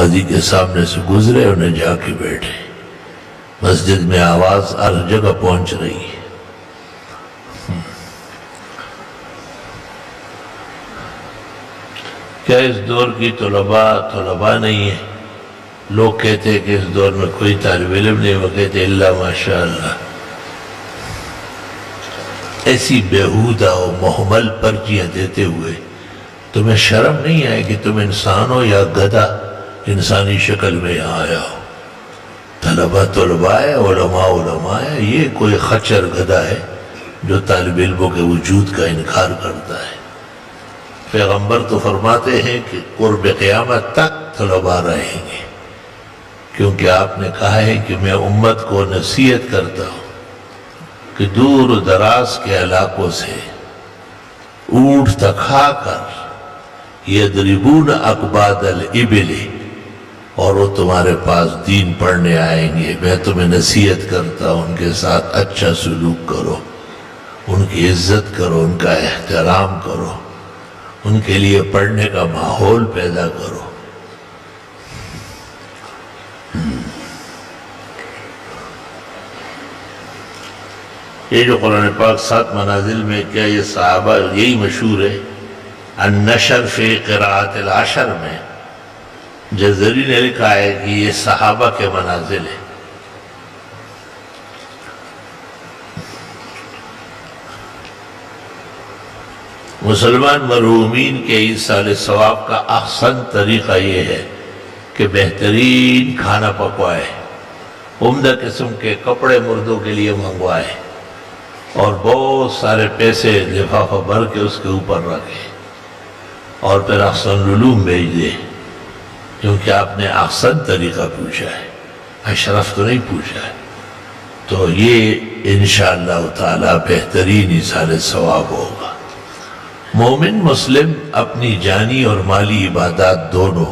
قاضی کے سامنے سے گزرے، انہیں جا کے بیٹھے۔ مسجد میں آواز ہر جگہ پہنچ رہی ہے۔ کیا اس دور کی طلباء نہیں ہے؟ لوگ کہتے ہیں کہ اس دور میں کوئی طالب علم نہیں، وہ کہتے اللہ ماشاءاللہ۔ ایسی بیہودہ و محمل پرچیاں دیتے ہوئے تمہیں شرم نہیں آئے کہ تم انسان ہو یا گدھا انسانی شکل میں یہاں آیا ہو؟ طلباء ہے، علماء ہے، یہ کوئی خچر گدھا ہے جو طالب علموں کے وجود کا انکار کرتا ہے۔ پیغمبر تو فرماتے ہیں کہ قرب قیامت تک طلباء رہیں گے، کیونکہ آپ نے کہا ہے کہ میں امت کو نصیحت کرتا ہوں کہ دور و دراز کے علاقوں سے اونٹ تکھا کر یضربون اکباد الابل، اور وہ تمہارے پاس دین پڑھنے آئیں گے۔ میں تمہیں نصیحت کرتا ہوں ان کے ساتھ اچھا سلوک کرو، ان کی عزت کرو، ان کا احترام کرو، ان کے لیے پڑھنے کا ماحول پیدا کرو۔ یہ جو قرآن پاک 7 منازل میں، کیا یہ صحابہ، یہی مشہور ہے النشر فی قراءت العشر میں جزری نے لکھا ہے کہ یہ صحابہ کے منازل ہیں۔ مسلمان مرحومین کے ایصال ثواب کا احسن طریقہ یہ ہے کہ بہترین کھانا پکوائے، عمدہ قسم کے کپڑے مردوں کے لیے منگوائے، اور بہت سارے پیسے لفافہ بھر کے اس کے اوپر رکھے، اور پھر احسن العلوم بھیج دے، کیونکہ آپ نے احسن طریقہ پوچھا ہے، اشرف تو نہیں پوچھا ہے۔ تو یہ انشاءاللہ تعالی بہترین ایصال ثواب ہوگا۔ مومن مسلم اپنی جانی اور مالی عبادات دونوں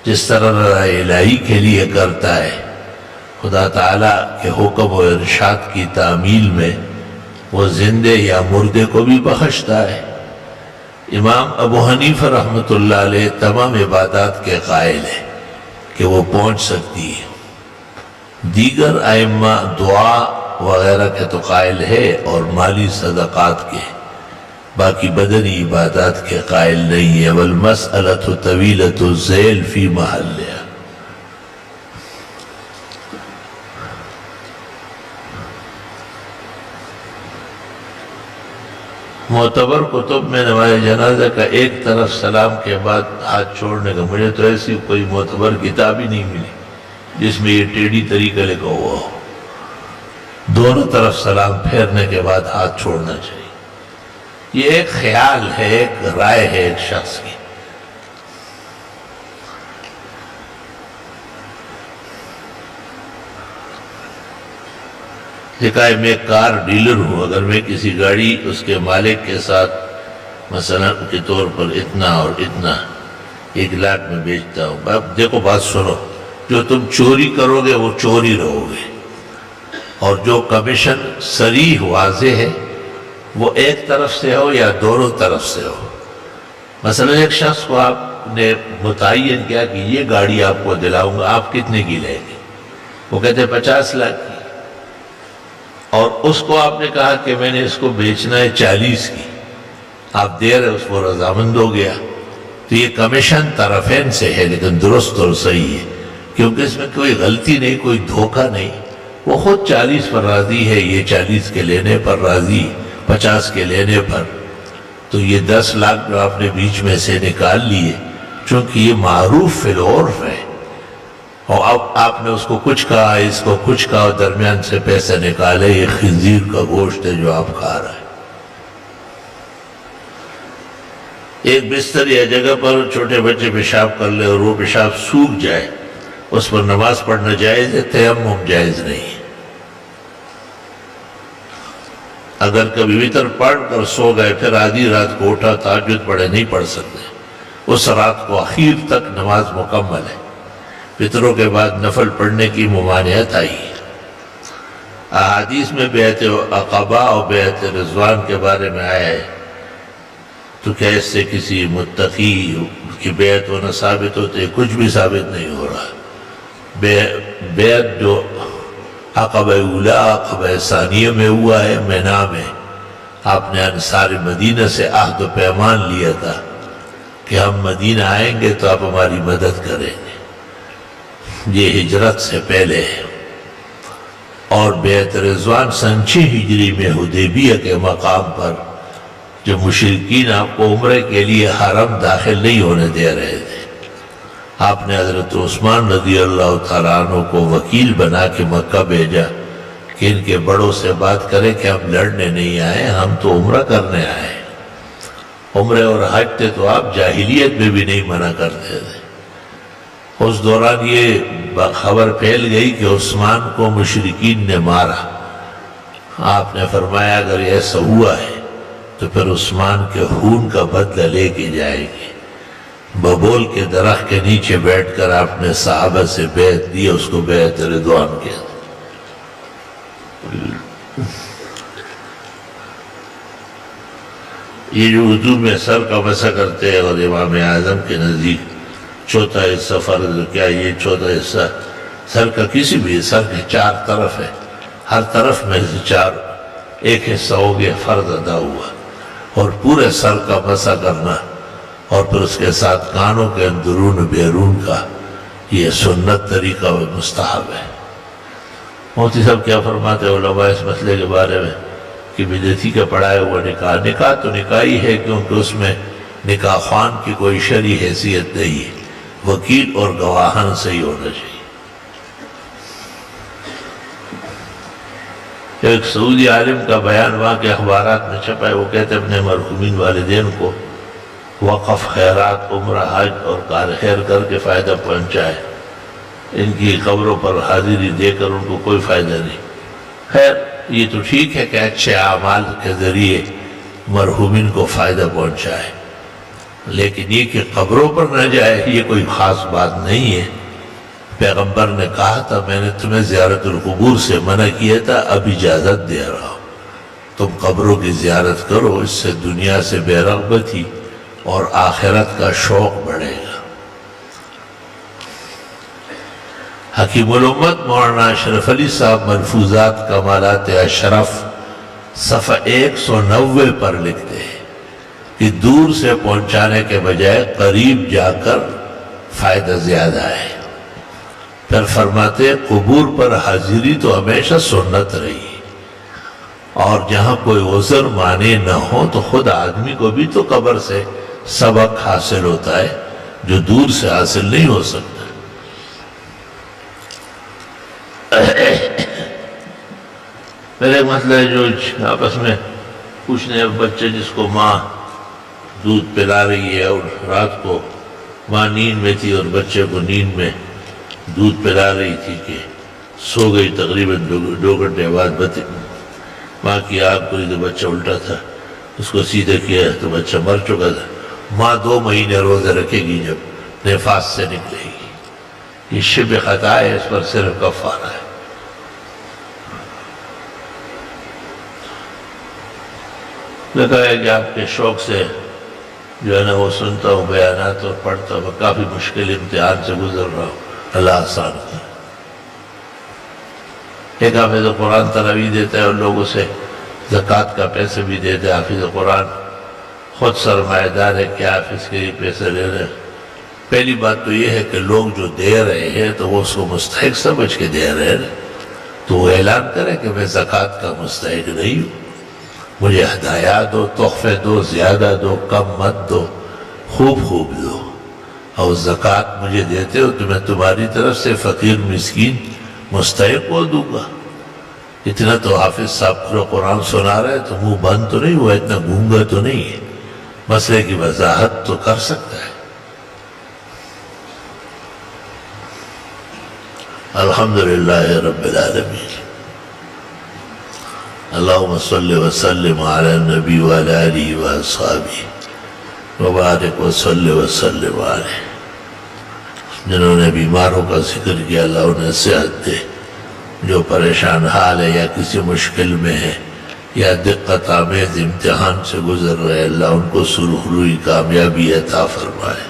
جس طرح رضا الہی کے لیے کرتا ہے، خدا تعالیٰ کے حکم و ارشاد کی تعمیل میں وہ زندے یا مردے کو بھی بخشتا ہے۔ امام ابو حنیفہ رحمۃ اللہ علیہ تمام عبادات کے قائل ہیں کہ وہ پہنچ سکتی ہے۔ دیگر ائمہ دعا وغیرہ کے تو قائل ہے اور مالی صدقات کے، باقی بدنی عبادات کے قائل نہیں ہے۔ والمسألة طویلۃ الذیل فی محلها۔ معتبر کتب میں نماز جنازہ کا ایک طرف سلام کے بعد ہاتھ چھوڑنے کا، مجھے تو ایسی کوئی معتبر کتاب ہی نہیں ملی جس میں یہ ٹیڑھی طریقہ لکھا ہوا ہو۔ دونوں طرف سلام پھیرنے کے بعد ہاتھ چھوڑنا چاہیے۔ یہ ایک خیال ہے، ایک رائے ہے ایک شخص کی۔ لکھا ہے میں کار ڈیلر ہوں، اگر میں کسی گاڑی اس کے مالک کے ساتھ مثلا کے طور پر اتنا اور اتنا 1 لاکھ میں بیچتا ہوں، اب دیکھو بات سنو، جو تم چوری کرو گے وہ چوری رہو گے، اور جو کمیشن صریح واضح ہے وہ ایک طرف سے ہو یا دونوں طرف سے ہو۔ مثلا ایک شخص کو آپ نے متعین کیا کہ یہ گاڑی آپ کو دلاؤں گا، آپ کتنے کی لیں گے؟ وہ کہتے ہیں 50 لاکھ کی، اور اس کو آپ نے کہا کہ میں نے اس کو بیچنا ہے 40 کی، آپ دے رہے، اس کو رضامند ہو گیا، تو یہ کمیشن طرفین سے ہے، لیکن درست اور صحیح ہے، کیونکہ اس میں کوئی غلطی نہیں، کوئی دھوکہ نہیں۔ وہ خود 40 پر راضی ہے، یہ 40 کے لینے پر راضی، 50 کے لینے پر، تو یہ 10 لاکھ جو آپ نے بیچ میں سے نکال لیے، چونکہ یہ معروف فی العرف ہے، اور اب آپ نے اس کو کچھ کہا، اس کو کچھ کہا، اور درمیان سے پیسے نکالے، یہ خنزیر کا گوشت ہے جو آپ کھا رہے ہیں۔ ایک بستر یا جگہ پر چھوٹے بچے پیشاب کر لے اور وہ پیشاب سوکھ جائے، اس پر نماز پڑھنا جائز ہے، تیمم جائز نہیں ہے۔ اگر کبھی وتر پڑھ کر سو گئے، پھر آدھی رات کو اٹھا، تہجد پڑھے، نہیں پڑھ سکتے، اس رات کو اخیر تک نماز مکمل ہے۔ وتروں کے بعد نفل پڑھنے کی ممانعت آئی ہے۔ احادیث میں بیعت عقبہ اور بیعت رضوان کے بارے میں آیا ہے تو کیا اس سے کسی متقی کی بیعت ہونا ثابت ہوتے؟ کچھ بھی ثابت نہیں ہو رہا۔ بیعت جو عقبہ اولا عقبہ ثانیہ میں ہوا ہے مینا میں، آپ نے انصار مدینہ سے عہد و پیمان لیا تھا کہ ہم مدینہ آئیں گے تو آپ ہماری مدد کریں گے، یہ ہجرت سے پہلے ہے۔ اور بیعت رضوان سن 6 ہجری میں حدیبیہ کے مقام پر جو مشرکین آپ کو عمرے کے لیے حرم داخل نہیں ہونے دے رہے تھے، آپ نے حضرت عثمان رضی اللہ تعالیٰ عنہ کو وکیل بنا کے مکہ بھیجا کہ ان کے بڑوں سے بات کریں کہ ہم لڑنے نہیں آئے، ہم تو عمرہ کرنے آئے۔ عمرے اور حج تھے تو آپ جاہلیت میں بھی نہیں منع کرتے تھے۔ اس دوران یہ خبر پھیل گئی کہ عثمان کو مشرکین نے مارا۔ آپ نے فرمایا اگر ایسا ہوا ہے تو پھر عثمان کے خون کا بدلہ لے کے جائیں گے۔ ببول کے درخت کے نیچے بیٹھ کر آپ نے صحابہ سے بیعت دی، اس کو بیعت رضوان کہتے۔ یہ جو اردو میں سر کا مسح کرتے ہیں اور امام اعظم کے نزدیک چوتھا حصہ فرض، کیا یہ چوتھا حصہ سر کا کسی بھی سر کے 4 طرف ہے، ہر طرف میں سے 4 ایک حصہ ہو گیا، فرض ادا ہوا۔ اور پورے سر کا مسح کرنا اور پھر اس کے ساتھ کانوں کے اندرون بیرون کا، یہ سنت طریقہ و مستحب ہے۔ مفتی صاحب کیا فرماتے ہیں علماء اس مسئلے کے بارے میں کہ بدعتی کا پڑھایا ہوا نکاح تو نکاح ہی ہے، کیونکہ اس میں نکاح خوان کی کوئی شرعی حیثیت نہیں ہے، وکیل اور گواہان سے ہی ہونا چاہیے۔ ایک سعودی عالم کا بیان وہاں کے اخبارات میں چھپا ہے، وہ کہتے ہیں اپنے مرحومین والدین کو وقف، خیرات، عمرہ، حج اور کار خیر کر کے فائدہ پہنچائے، ان کی قبروں پر حاضری دے کر ان کو کوئی فائدہ نہیں۔ خیر یہ تو ٹھیک ہے کہ اچھے اعمال کے ذریعے مرحومین کو فائدہ پہنچائے، لیکن یہ کہ قبروں پر نہ جائے یہ کوئی خاص بات نہیں ہے۔ پیغمبر نے کہا تھا میں نے تمہیں زیارت القبور سے منع کیا تھا، اب اجازت دے رہا ہوں، تم قبروں کی زیارت کرو، اس سے دنیا سے بے رغبتی اور آخرت کا شوق بڑھے گا۔ حکیم الامت مولانا اشرف علی صاحب ملفوظات کمالات اشرف صفحہ 190 پر لکھتے ہیں کہ دور سے پہنچانے کے بجائے قریب جا کر فائدہ زیادہ ہے۔ پھر فرماتے ہیں قبور پر حاضری تو ہمیشہ سنت رہی، اور جہاں کوئی عذر مانے نہ ہو تو خود آدمی کو بھی تو قبر سے سبق حاصل ہوتا ہے جو دور سے حاصل نہیں ہو سکتا۔ پھر ایک مسئلہ ہے جو آپس میں پوچھنے، بچے جس کو ماں دودھ پلا رہی ہے اور رات کو ماں نیند میں تھی اور بچے کو نیند میں دودھ پلا رہی تھی کہ سو گئی، تقریباً 2 گھنٹے بعد ماں کی آنکھ کھلی تو بچہ الٹا تھا، اس کو سیدھا کیا تو بچہ مر چکا تھا۔ ماں 2 مہینے روزہ رکھے گی جب نفاس سے نکلے گی، یہ شبہ خطا ہے، اس پر صرف کفارہ ہے۔ لگا ہے کہ آپ کے شوق سے جو ہے نا وہ سنتا ہوں بیانات اور پڑھتا ہوں، میں کافی مشکل امتحان سے گزر رہا ہوں، اللہ آسان کرے۔ ایک حافظ قرآن تراویح دیتا ہے اور لوگوں سے زکوٰۃ کا پیسے بھی دیتا ہے۔ حافظ قرآن خود سرمایہ دار ہے کہ حافظ کے لیے پیسے لے رہے ہیں۔ پہلی بات تو یہ ہے کہ لوگ جو دے رہے ہیں تو وہ اس کو مستحق سمجھ کے دے رہے ہیں، تو وہ اعلان کرے کہ میں زکوٰۃ کا مستحق نہیں ہوں، مجھے ہدایہ دو، تحفے دو، زیادہ دو، کم مت دو، خوب خوب دو، اور زکوٰۃ مجھے دیتے ہو تو میں تمہاری طرف سے فقیر مسکین مستحق کو دوں گا۔ اتنا تو حافظ صاحب پورا قرآن سنا رہے تو منہ بند تو نہیں ہوا، اتنا گونگا تو نہیں ہے، مسئلے کی وضاحت تو کر سکتا ہے۔ الحمدللہ رب العالمین، اللہم صلی وسلم علی النبی وعلی آلہ واصحابہ وبارک وصلی وسلم علیہ۔ جنہوں نے بیماروں کا ذکر کیا اللہ انہیں صحت دے، جو پریشان حال ہے یا کسی مشکل میں ہے یا دقت آمیز امتحان سے گزر رہے، اللہ ان کو سرخروئی کامیابی عطا فرمائے۔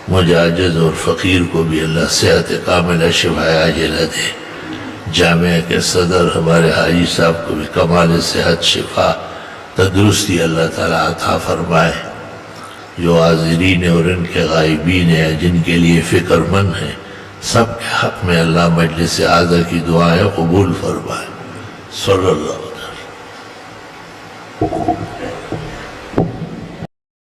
مجھے عاجز اور فقیر کو بھی اللہ صحت کاملہ شفائے عاجلہ دے۔ جامعہ کے صدر ہمارے حاجی صاحب کو بھی کمال صحت، شفا، تندرستی اللہ تعالیٰ عطا فرمائے۔ جو حاضرین اور ان کے غائبین ہیں، جن کے لیے فکر مند ہیں، سب کے حق میں اللہ مجلس اعلیٰ کی دعائیں قبول فرمائے۔ صلی اللہ علیہ وسلم۔